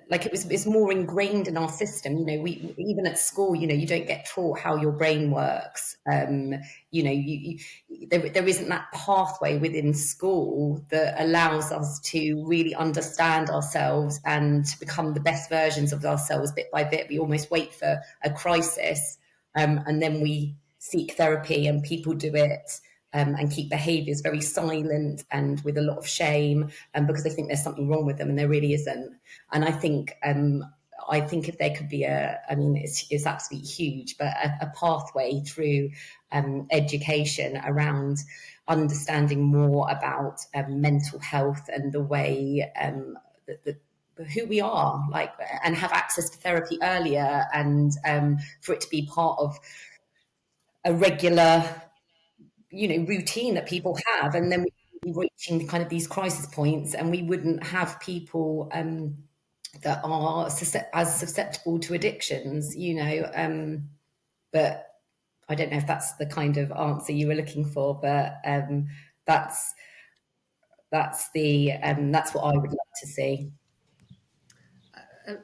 like it's more ingrained in our system. We even at school, you don't get taught how your brain works. There isn't that pathway within school that allows us to really understand ourselves and to become the best versions of ourselves bit by bit. We almost wait for a crisis, and then we seek therapy, and people do it. And keep behaviours very silent and with a lot of shame, because they think there's something wrong with them, and there really isn't. And I think if there could be it's absolutely huge, but a pathway through education around understanding more about mental health and the way who we are, and have access to therapy earlier, and for it to be part of a regular routine that people have, and then we'd be reaching kind of these crisis points, and we wouldn't have people that are as susceptible to addictions, but I don't know if that's the kind of answer you were looking for, but that's what I would like to see.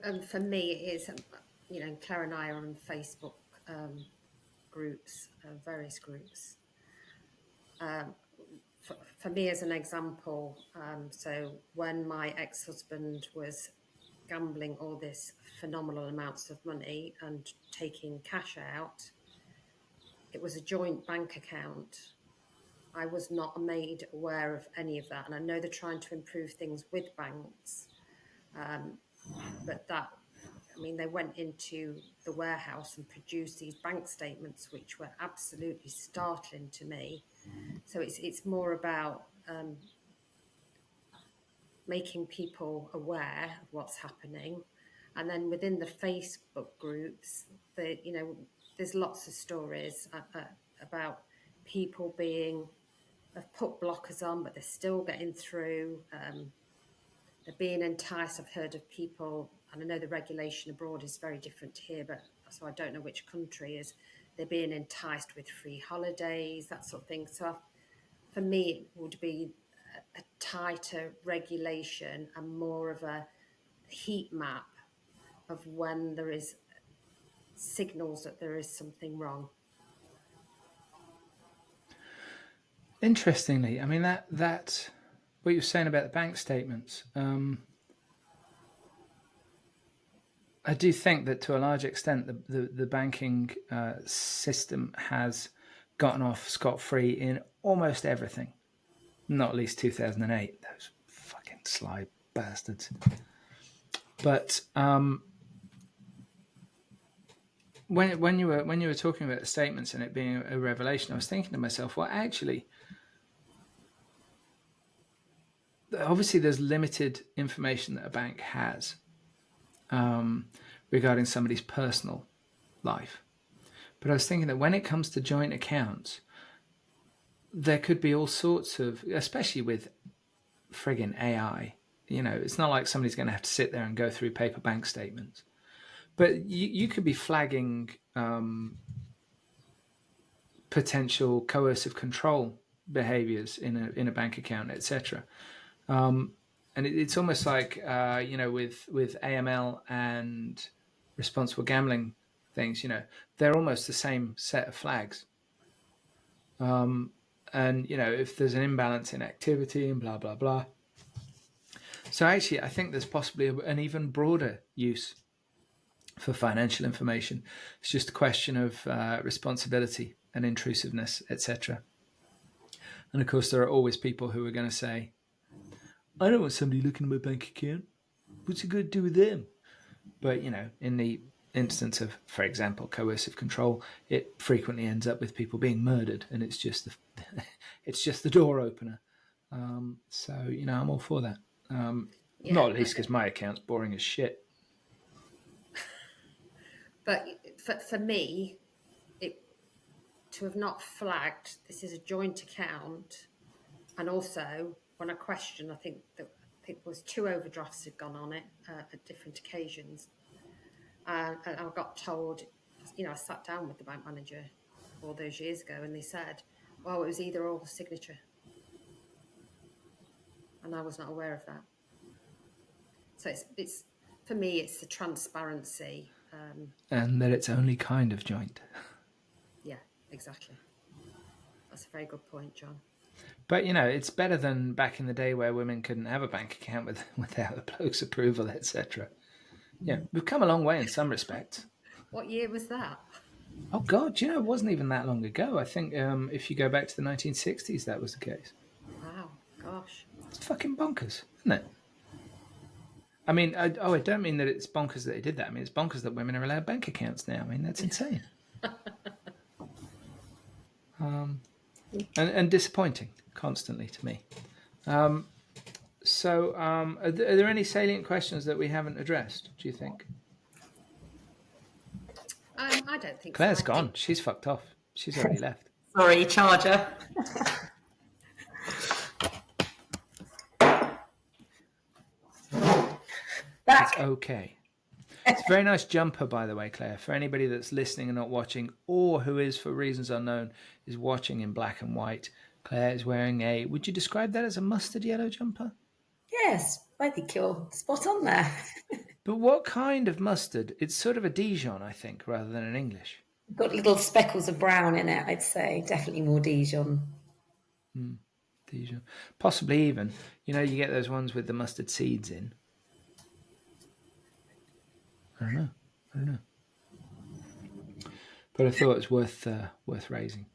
And for me, it is, Claire and I are on Facebook groups, various groups. For me, as an example, so when my ex-husband was gambling all this phenomenal amounts of money and taking cash out, it was a joint bank account. I was not made aware of any of that. And I know they're trying to improve things with banks, but they went into the warehouse and produced these bank statements, which were absolutely startling to me. So it's more about making people aware of what's happening. And then within the Facebook groups, there's lots of stories about people have put blockers on, but they're still getting through. They're being enticed. I've heard of people, and I know the regulation abroad is very different here, but so I don't know which country is. They're being enticed with free holidays, that sort of thing. So for me, it would be a tighter regulation and more of a heat map of when there is signals that there is something wrong. Interestingly, that what you're saying about the bank statements, I do think that to a large extent the banking system has gotten off scot-free in almost everything. Not least 2008, those fucking sly bastards. But when you were talking about the statements and it being a revelation, I was thinking to myself, well, actually, obviously there's limited information that a bank has regarding somebody's personal life. But I was thinking that when it comes to joint accounts, there could be all sorts of, especially with friggin' AI, it's not like somebody's going to have to sit there and go through paper bank statements. But you could be flagging potential coercive control behaviors in a bank account, etc. And it's almost like with AML and responsible gambling things, they're almost the same set of flags. And if there's an imbalance in activity and blah blah blah. So actually, I think there's possibly an even broader use for financial information. It's just a question of responsibility and intrusiveness, etc. And of course, there are always people who are going to say, I don't want somebody looking at my bank account. What's it going to do with them? But, in the instance of, for example, coercive control, it frequently ends up with people being murdered, and it's just the door opener. So I'm all for that. Not at least because my account's boring as shit. But for me, to have not flagged this is a joint account, and also when I question, I think there was 2 overdrafts had gone on it at different occasions, and I got told, I sat down with the bank manager all those years ago, and they said, well, it was either or signature, and I was not aware of that. So it's for me, it's the transparency, and that it's only kind of joint. Yeah, exactly. That's a very good point, John. But it's better than back in the day where women couldn't have a bank account without the bloke's approval, etc. Yeah, we've come a long way in some respects. What year was that? Oh God, it wasn't even that long ago. I think if you go back to the 1960s, that was the case. Wow, gosh, it's fucking bonkers, isn't it? I mean, I don't mean that it's bonkers that they did that. I mean, it's bonkers that women are allowed bank accounts now. I mean, that's insane. And disappointing constantly to me. So, are there any salient questions that we haven't addressed, do you think? I don't think Claire's so. gone. She's fucked off. She's already left. Sorry, charger. That's okay. It's a very nice jumper, by the way, Claire. For anybody that's listening and not watching, or who is, for reasons unknown, is watching in black and white, Claire is wearing would you describe that as a mustard yellow jumper? Yes, I think you're spot on there. But what kind of mustard? It's sort of a Dijon, I think, rather than an English. Got little speckles of brown in it, I'd say. Definitely more Dijon. Dijon. Possibly even, you get those ones with the mustard seeds in. I don't know. But I thought it was worth raising.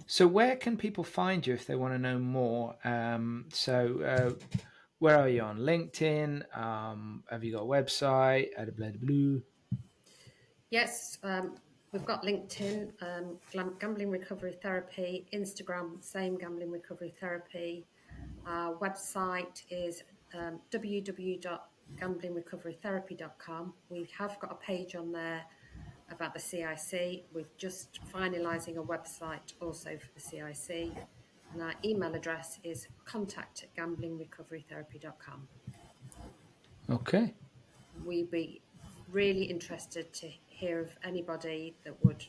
So where can people find you if they want to know more? Where are you on LinkedIn? Have you got a website? Blue? Yes, we've got LinkedIn, Gambling Recovery Therapy, Instagram, same Gambling Recovery Therapy. Our website is www.gamblingrecoverytherapy.com. We have got a page on there about the CIC. We're just finalising a website also for the CIC. And our email address is contact@gamblingrecoverytherapy.com. Okay. We'd be really interested to hear of anybody that would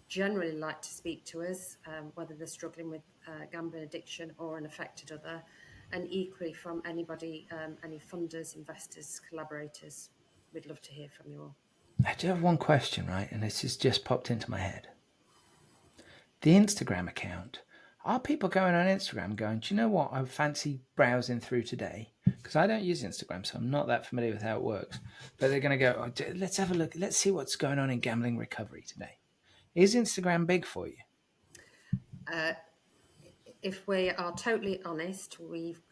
generally like to speak to us, whether they're struggling with gambling addiction or an affected other, and equally from anybody, any funders, investors, collaborators. We'd love to hear from you all. I do have one question, right? And this has just popped into my head. The Instagram account. Are people going on Instagram going, do you know what I fancy browsing through today? Because I don't use Instagram, so I'm not that familiar with how it works. But they're going to go, let's have a look. Let's see what's going on in gambling recovery today. Is Instagram big for you? If we are totally honest, we've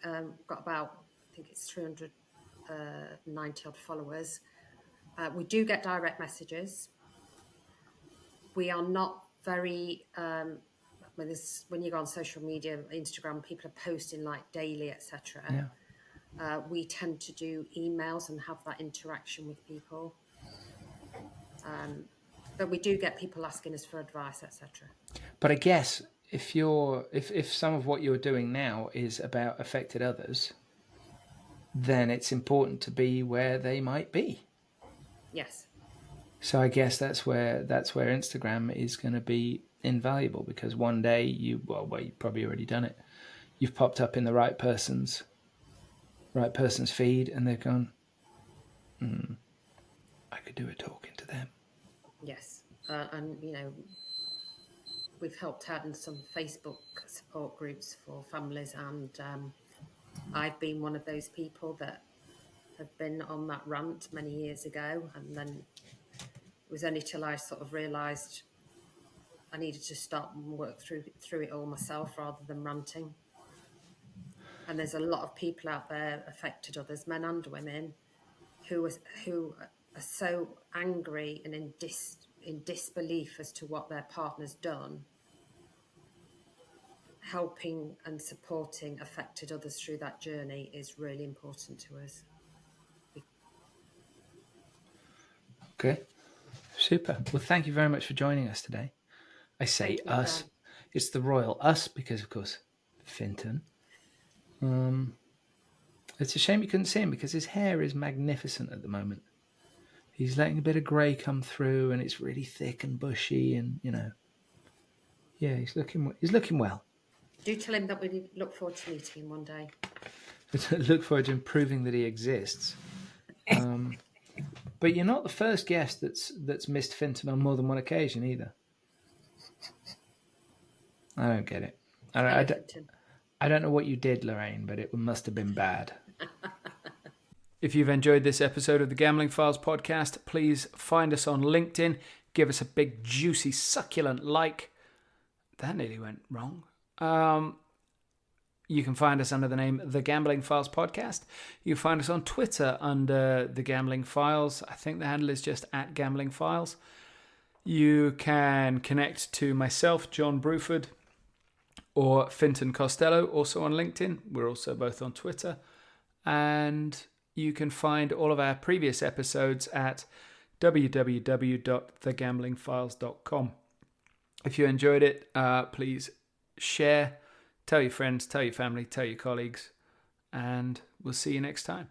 got about, I think it's 390 odd followers. We do get direct messages. We are not very... when you go on social media, Instagram, people are posting like daily, etc. Yeah. We tend to do emails and have that interaction with people. But we do get people asking us for advice, etc. But I guess if some of what you're doing now is about affected others, then it's important to be where they might be. Yes. So I guess that's where Instagram is going to be invaluable, because one day you've probably already done it. You've popped up in the right person's feed, and they've gone, I could do a talking to them. Yes, and we've helped out in some Facebook support groups for families, and I've been one of those people that have been on that rant many years ago, and then it was only till I sort of realised I needed to stop and work through it all myself rather than ranting. And there's a lot of people out there, affected others, men and women, who are so angry and in disbelief as to what their partner's done, helping and supporting affected others through that journey is really important to us. Okay, super. Well, thank you very much for joining us today. I say Thank you, us. Dan. It's the royal us because, of course, Fintan. It's a shame you couldn't see him because his hair is magnificent at the moment. He's letting a bit of grey come through, and it's really thick and bushy, and yeah, he's looking well. Do tell him that we look forward to meeting him one day. Look forward to proving that he exists. But you're not the first guest that's missed Fintan on more than one occasion either. I don't get it. I don't know what you did, Lorraine, but it must have been bad. If you've enjoyed this episode of the Gambling Files podcast, please find us on LinkedIn. Give us a big, juicy, succulent like. That nearly went wrong. You can find us under the name The Gambling Files Podcast. You can find us on Twitter under The Gambling Files. I think the handle is just @GamblingFiles. You can connect to myself, John Bruford, or Fintan Costello, also on LinkedIn. We're also both on Twitter. And you can find all of our previous episodes at www.thegamblingfiles.com. If you enjoyed it, please share, tell your friends, tell your family, tell your colleagues, and we'll see you next time.